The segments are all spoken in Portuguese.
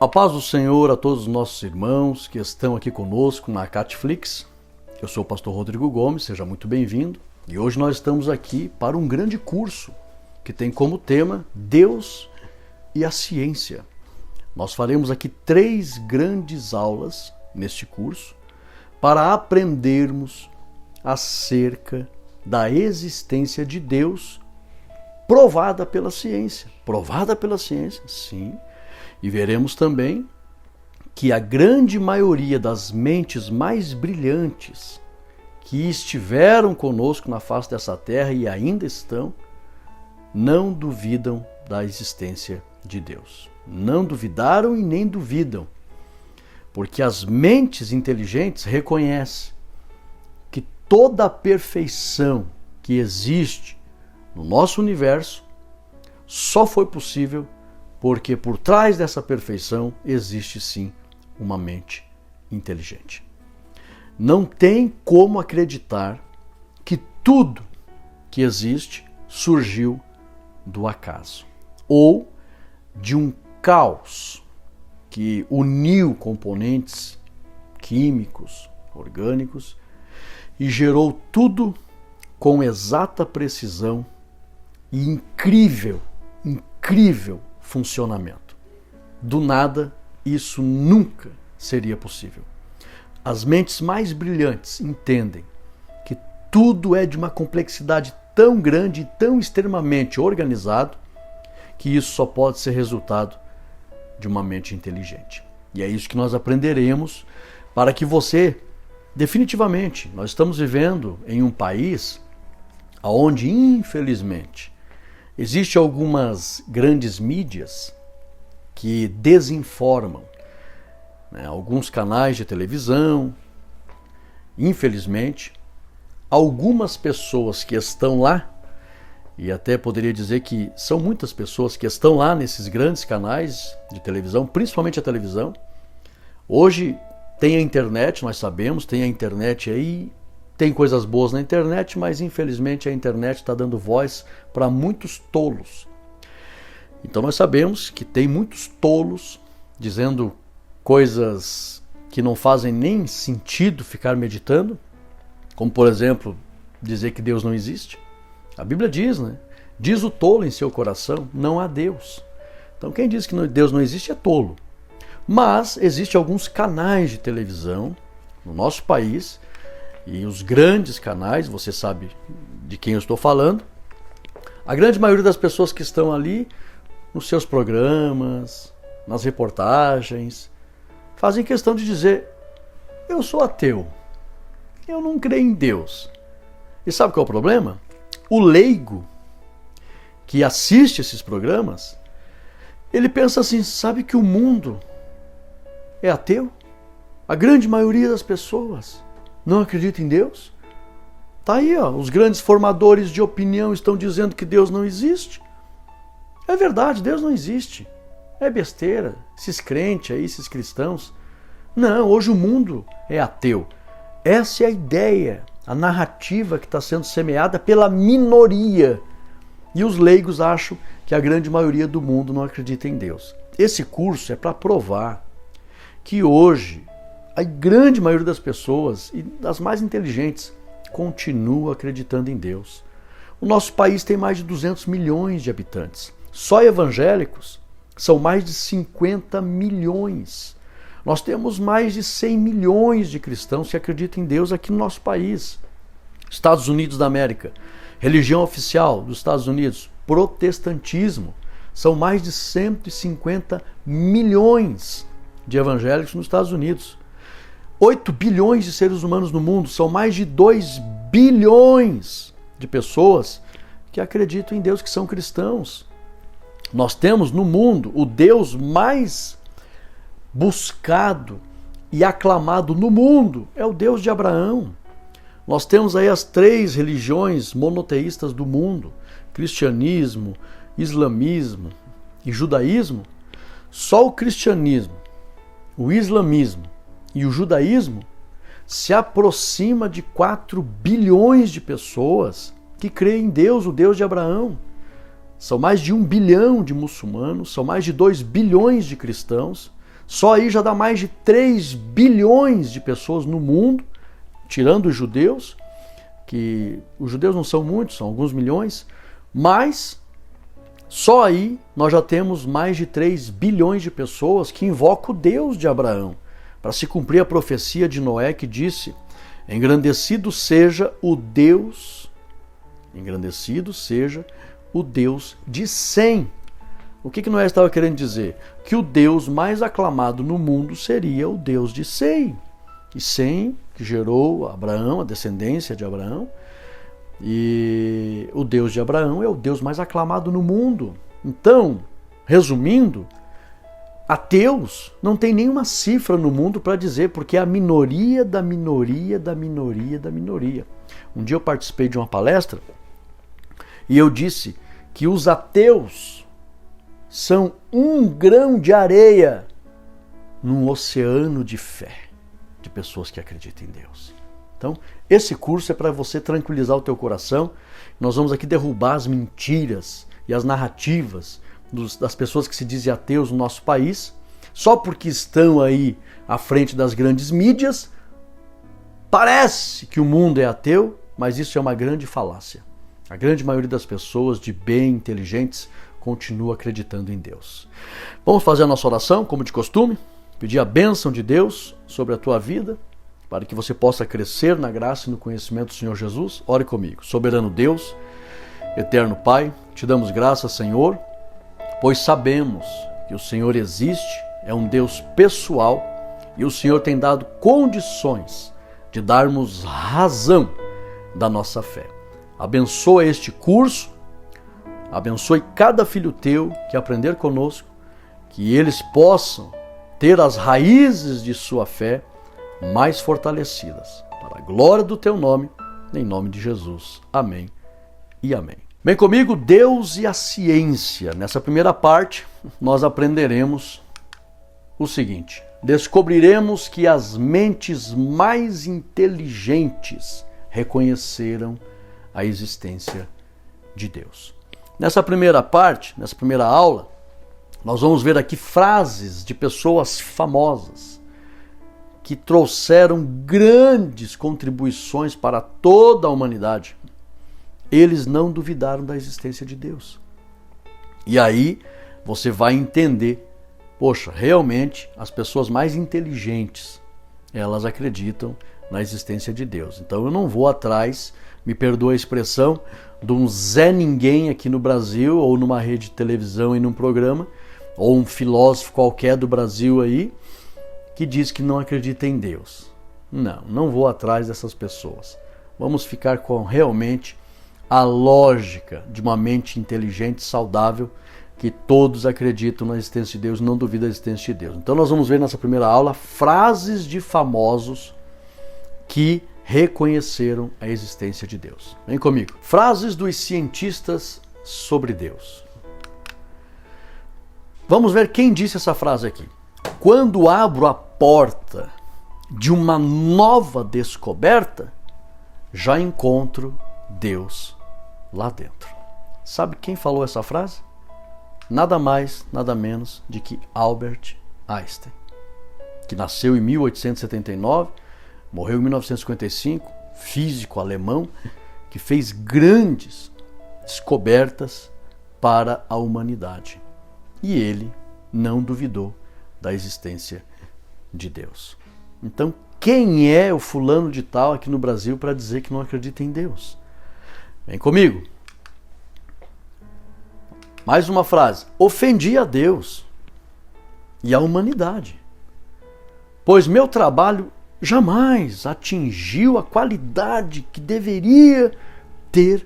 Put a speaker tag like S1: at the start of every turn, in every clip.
S1: A paz do Senhor a todos os nossos irmãos que estão aqui conosco na Catflix. Eu sou o pastor Rodrigo Gomes, seja muito bem-vindo. E hoje nós estamos aqui para um grande curso que tem como tema Deus e a Ciência. Nós faremos aqui 3 grandes aulas neste curso para aprendermos acerca da existência de Deus provada pela ciência. Provada pela ciência, sim. E veremos também que a grande maioria das mentes mais brilhantes que estiveram conosco na face dessa terra e ainda estão, não duvidam da existência de Deus. Não duvidaram e nem duvidam, porque as mentes inteligentes reconhecem que toda a perfeição que existe no nosso universo só foi possível porque por trás dessa perfeição existe sim uma mente inteligente. Não tem como acreditar que tudo que existe surgiu do acaso ou de um caos que uniu componentes químicos, orgânicos e gerou tudo com exata precisão e incrível funcionamento. Do nada, isso nunca seria possível. As mentes mais brilhantes entendem que tudo é de uma complexidade tão grande e tão extremamente organizado que isso só pode ser resultado de uma mente inteligente. E é isso que nós aprenderemos para que você, definitivamente, nós estamos vivendo em um país onde, infelizmente, existem algumas grandes mídias que desinformam, né? Alguns canais de televisão, infelizmente, algumas pessoas que estão lá, e até poderia dizer que são muitas pessoas que estão lá nesses grandes canais de televisão, principalmente a televisão. Hoje tem a internet, nós sabemos, tem a internet aí, tem coisas boas na internet, mas infelizmente a internet está dando voz para muitos tolos. Então nós sabemos que tem muitos tolos dizendo coisas que não fazem nem sentido ficar meditando, como por exemplo, dizer que Deus não existe. A Bíblia diz, né? Diz o tolo em seu coração, não há Deus. Então quem diz que Deus não existe é tolo. Mas existem alguns canais de televisão no nosso país, e os grandes canais, você sabe de quem eu estou falando, a grande maioria das pessoas que estão ali nos seus programas, nas reportagens, fazem questão de dizer: eu sou ateu, eu não creio em Deus. E sabe qual é o problema? O leigo que assiste esses programas, ele pensa assim: sabe que o mundo é ateu? A grande maioria das pessoas não acredita em Deus? Tá aí, ó, os grandes formadores de opinião estão dizendo que Deus não existe. É verdade, Deus não existe. É besteira, esses crentes aí, esses cristãos. Não, hoje o mundo é ateu. Essa é a ideia, a narrativa que está sendo semeada pela minoria. E os leigos acham que a grande maioria do mundo não acredita em Deus. Esse curso é para provar que hoje a grande maioria das pessoas, e das mais inteligentes, continua acreditando em Deus. O nosso país tem mais de 200 milhões de habitantes. Só evangélicos são mais de 50 milhões. Nós temos mais de 100 milhões de cristãos que acreditam em Deus aqui no nosso país. Estados Unidos da América, religião oficial dos Estados Unidos, protestantismo. São mais de 150 milhões de evangélicos nos Estados Unidos. 8 bilhões de seres humanos no mundo, são mais de 2 bilhões de pessoas que acreditam em Deus, que são cristãos. Nós temos no mundo o Deus mais buscado e aclamado no mundo, é o Deus de Abraão. Nós temos aí as 3 religiões monoteístas do mundo, cristianismo, islamismo e judaísmo. Só o cristianismo, o islamismo e o judaísmo se aproxima de 4 bilhões de pessoas que creem em Deus, o Deus de Abraão. São mais de 1 bilhão de muçulmanos, são mais de 2 bilhões de cristãos, Só aí já dá mais de 3 bilhões de pessoas no mundo, tirando os judeus, que os judeus não são muitos, são alguns milhões, mas só aí nós já temos mais de 3 bilhões de pessoas que invocam o Deus de Abraão, para se cumprir a profecia de Noé que disse: engrandecido seja o Deus de Sem. O que Noé estava querendo dizer? Que o Deus mais aclamado no mundo seria o Deus de Sem. E Sem, que gerou Abraão, a descendência de Abraão, e o Deus de Abraão é o Deus mais aclamado no mundo. Então, resumindo, ateus não tem nenhuma cifra no mundo para dizer, porque é a minoria da minoria da minoria da minoria. Um dia eu participei de uma palestra e eu disse que os ateus são um grão de areia num oceano de fé, de pessoas que acreditam em Deus. Então, esse curso é para você tranquilizar o teu coração. Nós vamos aqui derrubar as mentiras e as narrativas das pessoas que se dizem ateus no nosso país, só porque estão aí à frente das grandes mídias. Parece que o mundo é ateu, mas isso é uma grande falácia. A grande maioria das pessoas de bem, inteligentes, continua acreditando em Deus. Vamos fazer a nossa oração, como de costume, pedir a bênção de Deus sobre a tua vida, para que você possa crescer na graça e no conhecimento do Senhor Jesus. Ore comigo. Soberano Deus, eterno Pai, te damos graças, Senhor, pois sabemos que o Senhor existe, é um Deus pessoal, e o Senhor tem dado condições de darmos razão da nossa fé. Abençoa este curso, abençoe cada filho teu que aprender conosco, que eles possam ter as raízes de sua fé mais fortalecidas, para a glória do teu nome, em nome de Jesus. Amém e amém. Vem comigo, Deus e a ciência. Nessa primeira parte, nós aprenderemos o seguinte: descobriremos que as mentes mais inteligentes reconheceram a existência de Deus. Nessa primeira parte, nessa primeira aula, nós vamos ver aqui frases de pessoas famosas que trouxeram grandes contribuições para toda a humanidade. Eles não duvidaram da existência de Deus. E aí você vai entender, poxa, realmente as pessoas mais inteligentes, elas acreditam na existência de Deus. Então eu não vou atrás, me perdoa a expressão, de um Zé Ninguém aqui no Brasil, ou numa rede de televisão e num programa, ou um filósofo qualquer do Brasil aí, que diz que não acredita em Deus. Não vou atrás dessas pessoas. Vamos ficar com realmente a lógica de uma mente inteligente, saudável, que todos acreditam na existência de Deus, não duvidam da existência de Deus. Então nós vamos ver nessa primeira aula frases de famosos que reconheceram a existência de Deus. Vem comigo. Frases dos cientistas sobre Deus. Vamos ver quem disse essa frase aqui. Quando abro a porta de uma nova descoberta, já encontro Deus lá dentro. Sabe quem falou essa frase? Nada mais, nada menos de que Albert Einstein, que nasceu em 1879, morreu em 1955, físico alemão, que fez grandes descobertas para a humanidade. E ele não duvidou da existência de Deus. Então, quem é o fulano de tal aqui no Brasil para dizer que não acredita em Deus? Vem comigo. Mais uma frase. Ofendi a Deus e a humanidade, pois meu trabalho jamais atingiu a qualidade que deveria ter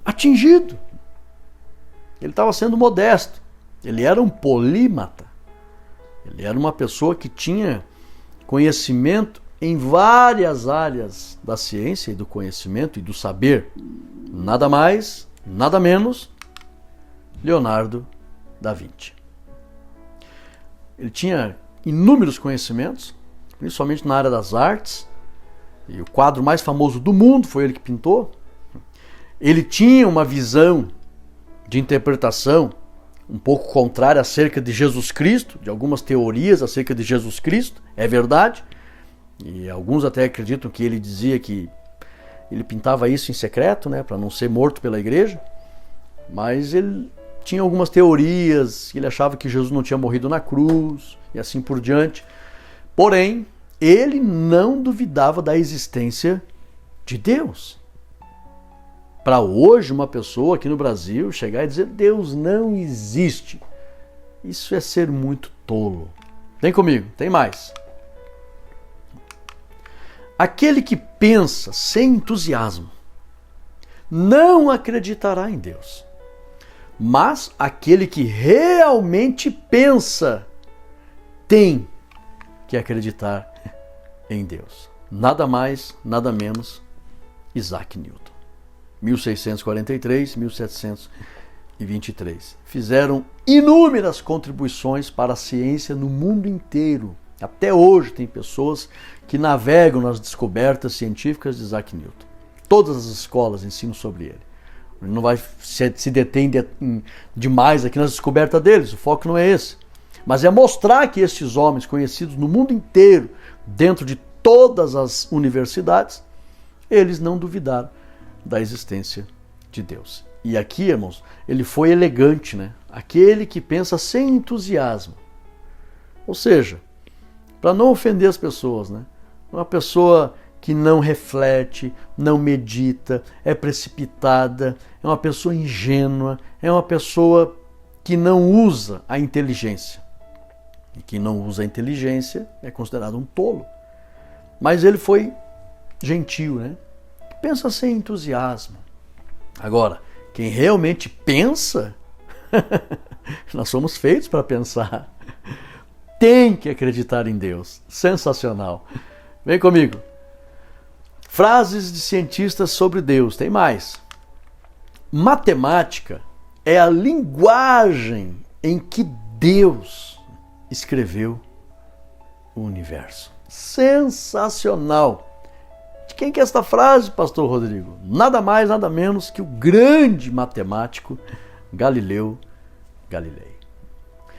S1: atingido. Ele estava sendo modesto. Ele era um polímata. Ele era uma pessoa que tinha conhecimento em várias áreas da ciência e do conhecimento e do saber. Nada mais, nada menos, Leonardo da Vinci. Ele tinha inúmeros conhecimentos, principalmente na área das artes, e o quadro mais famoso do mundo foi ele que pintou. Ele tinha uma visão de interpretação um pouco contrária acerca de Jesus Cristo, de algumas teorias acerca de Jesus Cristo, é verdade. E alguns até acreditam que ele dizia que ele pintava isso em secreto, né, para não ser morto pela igreja. Mas ele tinha algumas teorias, ele achava que Jesus não tinha morrido na cruz e assim por diante. Porém, ele não duvidava da existência de Deus. Para hoje, uma pessoa aqui no Brasil chegar e dizer Deus não existe, isso é ser muito tolo. Vem comigo, tem mais. Aquele que pensa sem entusiasmo não acreditará em Deus. Mas aquele que realmente pensa tem que acreditar em Deus. Nada mais, nada menos, Isaac Newton. 1643, 1723. Fizeram inúmeras contribuições para a ciência no mundo inteiro. Até hoje tem pessoas que navegam nas descobertas científicas de Isaac Newton. Todas as escolas ensinam sobre ele. Não vai se deter demais aqui nas descobertas deles, o foco não é esse. Mas é mostrar que estes homens conhecidos no mundo inteiro, dentro de todas as universidades, eles não duvidaram da existência de Deus. E aqui, irmãos, ele foi elegante, né? Aquele que pensa sem entusiasmo. Ou seja, para não ofender as pessoas, né? Uma pessoa que não reflete, não medita, é precipitada, é uma pessoa ingênua, é uma pessoa que não usa a inteligência. E quem não usa a inteligência é considerado um tolo. Mas ele foi gentil, né? Pensa sem entusiasmo. Agora, quem realmente pensa, nós somos feitos para pensar. Tem que acreditar em Deus. Sensacional. Vem comigo. Frases de cientistas sobre Deus. Tem mais. Matemática é a linguagem em que Deus escreveu o universo. Sensacional. De quem que é esta frase, pastor Rodrigo? Nada mais, nada menos que o grande matemático Galileu Galilei.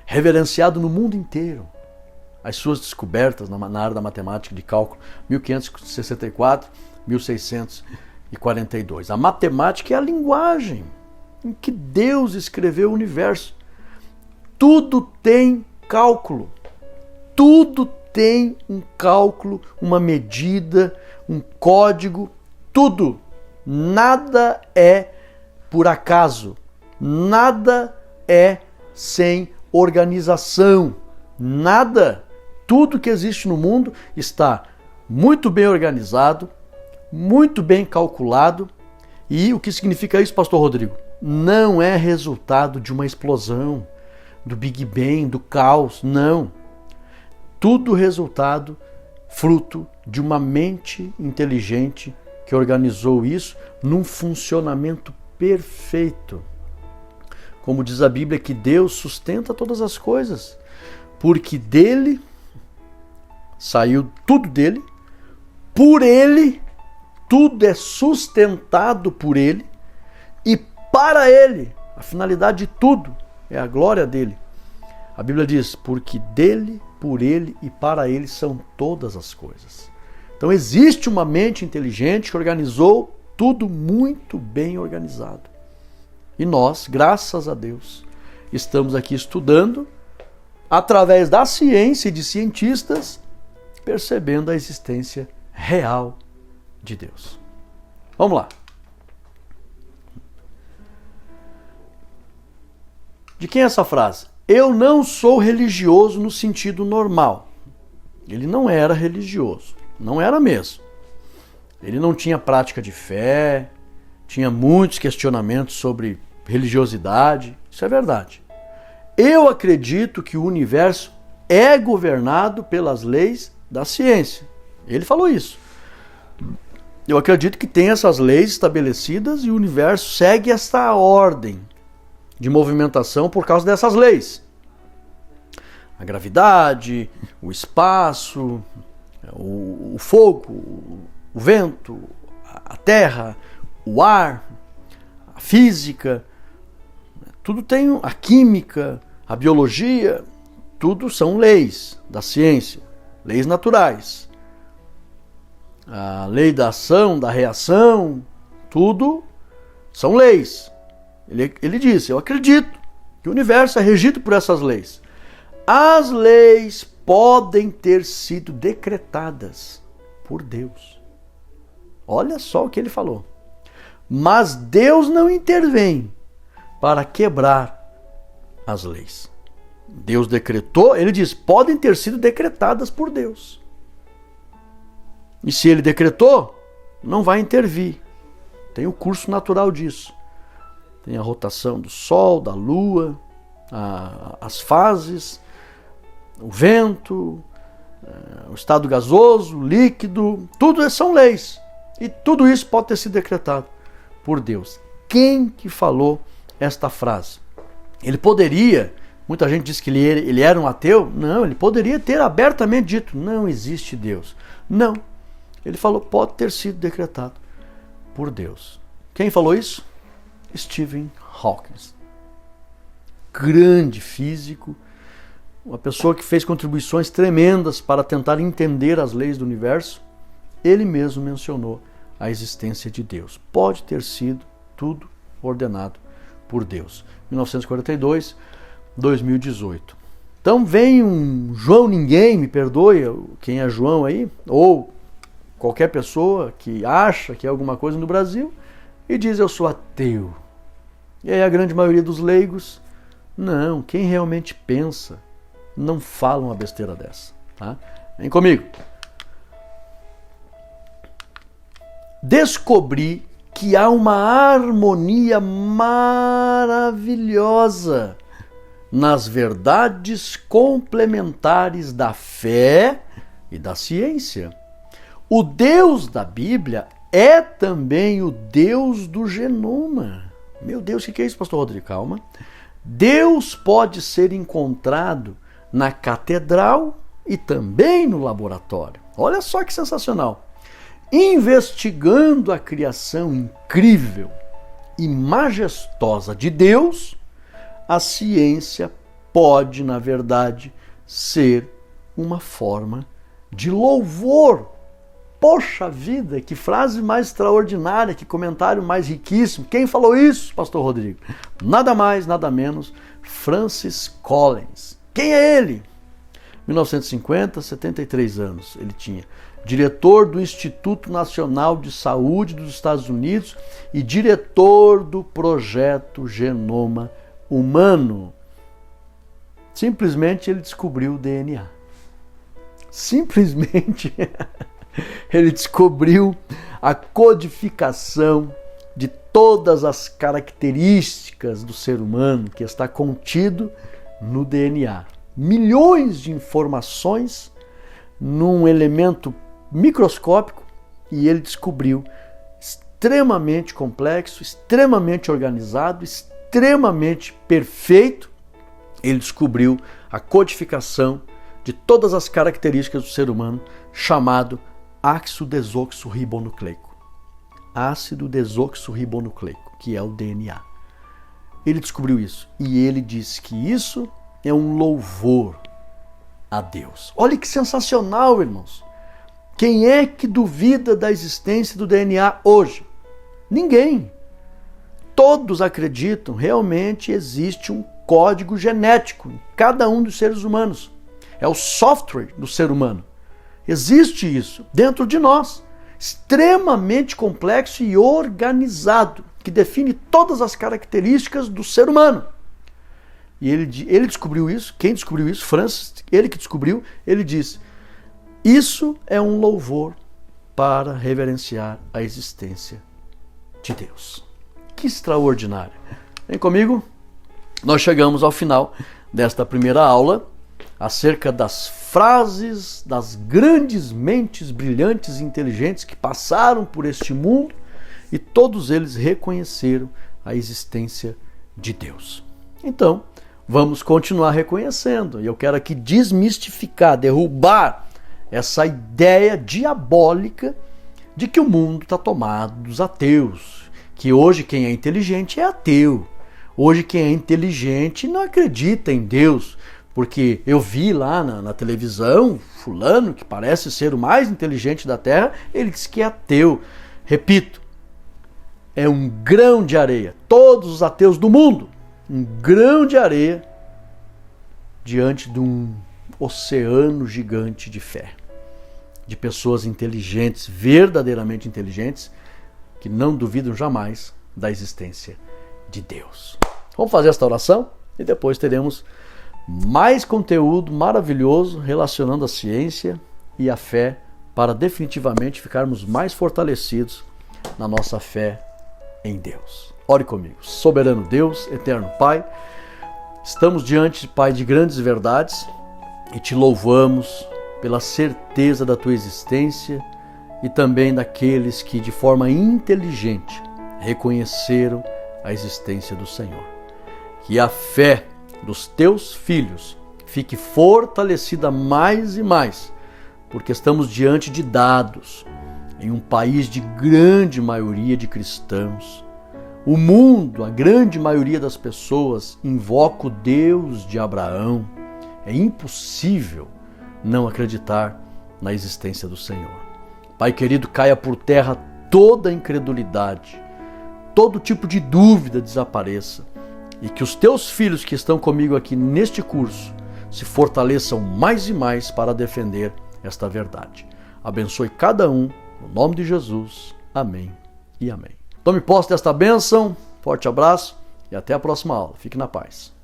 S1: Reverenciado no mundo inteiro. As suas descobertas na área da matemática de cálculo, 1564, 1642. A matemática é a linguagem em que Deus escreveu o universo. Tudo tem cálculo. Tudo tem um cálculo, uma medida, um código, tudo. Nada é por acaso. Nada é sem organização. Nada. Tudo que existe no mundo está muito bem organizado, muito bem calculado. E o que significa isso, pastor Rodrigo? Não é resultado de uma explosão, do Big Bang, do caos, não. Tudo resultado, fruto de uma mente inteligente que organizou isso num funcionamento perfeito. Como diz a Bíblia, que Deus sustenta todas as coisas, porque dele saiu tudo dele, por ele, tudo é sustentado por ele e para ele. A finalidade de tudo é a glória dele. A Bíblia diz, porque dele, por ele e para ele são todas as coisas. Então existe uma mente inteligente que organizou tudo muito bem organizado. E nós, graças a Deus, estamos aqui estudando, através da ciência e de cientistas, percebendo a existência real de Deus. Vamos lá. De quem é essa frase? Eu não sou religioso no sentido normal. Ele não era religioso. Não era mesmo. Ele não tinha prática de fé, tinha muitos questionamentos sobre religiosidade. Isso é verdade. Eu acredito que o universo é governado pelas leis da ciência. Ele falou isso. Eu acredito que tem essas leis estabelecidas e o universo segue essa ordem de movimentação por causa dessas leis. A gravidade, o espaço, o fogo, o vento, a terra, o ar, a física, Tudo tem a química, a biologia, tudo são leis da ciência, leis naturais. A lei da ação, da reação, tudo são leis. Ele disse, eu acredito que o universo é regido por essas leis. As leis podem ter sido decretadas por Deus. Olha só o que ele falou. Mas Deus não intervém para quebrar as leis. Deus decretou, ele diz, podem ter sido decretadas por Deus. E se ele decretou, não vai intervir. Tem o curso natural disso. Tem a rotação do Sol, da Lua, as fases, o vento, o estado gasoso, líquido, tudo são leis. E tudo isso pode ter sido decretado por Deus. Quem que falou esta frase? Ele poderia, muita gente diz que ele era um ateu, não, ele poderia ter abertamente dito, não existe Deus. Não, ele falou, pode ter sido decretado por Deus. Quem falou isso? Stephen Hawking. Grande físico, uma pessoa que fez contribuições tremendas para tentar entender as leis do universo. Ele mesmo mencionou a existência de Deus. Pode ter sido tudo ordenado por Deus. 1942, 2018. Então vem um João Ninguém, me perdoe quem é João aí, ou qualquer pessoa que acha que é alguma coisa no Brasil e diz eu sou ateu. E aí a grande maioria dos leigos, não, quem realmente pensa não fala uma besteira dessa. Tá? Vem comigo. Descobri que há uma harmonia maravilhosa nas verdades complementares da fé e da ciência. O Deus da Bíblia é também o Deus do genoma. Meu Deus, o que é isso, pastor Rodrigo? Calma. Deus pode ser encontrado na catedral e também no laboratório. Olha só que sensacional. Investigando a criação incrível e majestosa de Deus, a ciência pode, na verdade, ser uma forma de louvor. Poxa vida, que frase mais extraordinária, que comentário mais riquíssimo. Quem falou isso, pastor Rodrigo? Nada mais, nada menos, Francis Collins. Quem é ele? 1950, 73 anos ele tinha. Diretor do Instituto Nacional de Saúde dos Estados Unidos e diretor do projeto Genoma Humano. Simplesmente ele descobriu o DNA. Simplesmente ele descobriu a codificação de todas as características do ser humano que está contido no DNA. Milhões de informações num elemento microscópico, e ele descobriu extremamente complexo, extremamente organizado, extremamente perfeito. Ele descobriu a codificação de todas as características do ser humano, chamado ácido desoxirribonucleico. Ácido desoxirribonucleico, que é o DNA. Ele descobriu isso e ele disse que isso é um louvor a Deus. Olha que sensacional, irmãos. Quem é que duvida da existência do DNA hoje? Ninguém. Todos acreditam realmente existe um código genético em cada um dos seres humanos. É o software do ser humano. Existe isso dentro de nós, extremamente complexo e organizado, que define todas as características do ser humano. E ele descobriu isso. Quem descobriu isso? Francis, ele que descobriu. Ele diz, isso é um louvor para reverenciar a existência de Deus. Que extraordinário. Vem comigo. Nós chegamos ao final desta primeira aula acerca das frases das grandes mentes brilhantes e inteligentes que passaram por este mundo e todos eles reconheceram a existência de Deus. Então, vamos continuar reconhecendo. E eu quero aqui desmistificar, derrubar essa ideia diabólica de que o mundo está tomado dos ateus, que hoje quem é inteligente é ateu. Hoje quem é inteligente não acredita em Deus, porque eu vi lá na televisão, fulano, que parece ser o mais inteligente da Terra, ele diz que é ateu. Repito, é um grão de areia. Todos os ateus do mundo, um grão de areia diante de um oceano gigante de fé. De pessoas inteligentes, verdadeiramente inteligentes, que não duvidam jamais da existência de Deus. Vamos fazer esta oração e depois teremos mais conteúdo maravilhoso relacionando a ciência e a fé para definitivamente ficarmos mais fortalecidos na nossa fé em Deus. Ore comigo. Soberano Deus, eterno Pai, estamos diante, Pai, de grandes verdades e te louvamos pela certeza da tua existência e também daqueles que de forma inteligente reconheceram a existência do Senhor. Que a fé dos teus filhos fique fortalecida mais e mais, porque estamos diante de dados em um país de grande maioria de cristãos. O mundo, a grande maioria das pessoas, invoca o Deus de Abraão. É impossível não acreditar na existência do Senhor. Pai querido, caia por terra toda a incredulidade, todo tipo de dúvida desapareça e que os teus filhos que estão comigo aqui neste curso se fortaleçam mais e mais para defender esta verdade. Abençoe cada um, no nome de Jesus. Amém e amém. Tome posse desta bênção, forte abraço e até a próxima aula. Fique na paz.